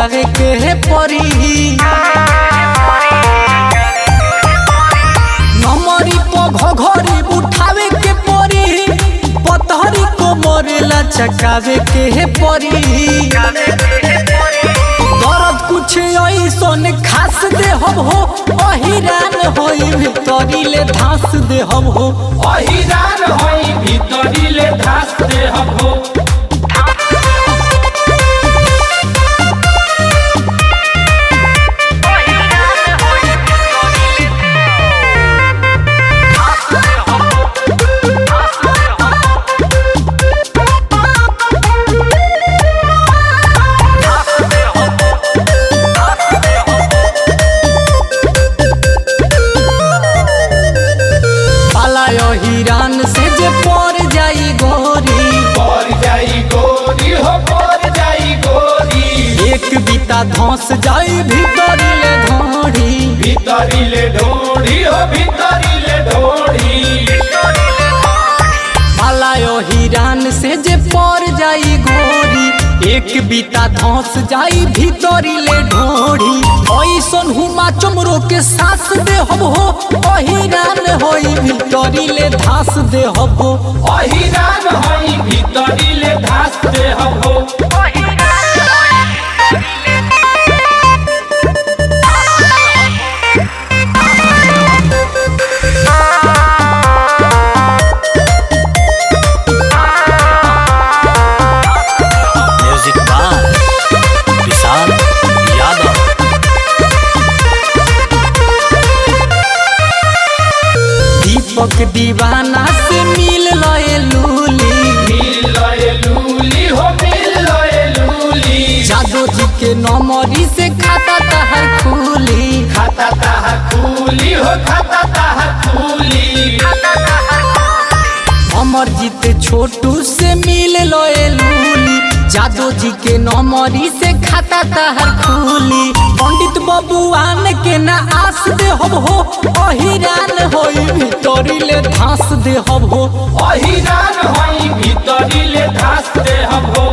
चकावे के परी नमरी घघरी उठावे के परी पतहरी को मोरेला चकावे के परी दर्द कुछ ऐसन खास दे हम हो अहिरान होई भीतरी ले धास दे हम हो अहिरान होई भीतरी ले धास दे हम हो। हिरान से जे पर जाई गोरी हो पर जाई गोरी एक बीता धंस जाई भीतरी ले ढोढ़ी हो भीतरी ले ढोढ़ी पालायो हिरान से जे पर जाई गोरी एक बीता धंस जाई भीतरी ले ढोढ़ी ऐसन हुमा चमरो के सास दे हम हो अहिरान होई भीतरी ले धास दे हम हो अहिरान होई भीतरी ले धास दे हम हो। दीपक दीवाना से मिल लए लूली जादो जी के नमरी से खाता तहर खूली हो खाता खूली अमर जीत छोटू से मिल लए लूली जादो जी के नमरी से खाता तहर खूली पंडित बबुआन के ना आस दे हम हो अहिरान होई भीतरी ले धास दे हम हो अहिरान होई भीतरी ले धास दे हम हो।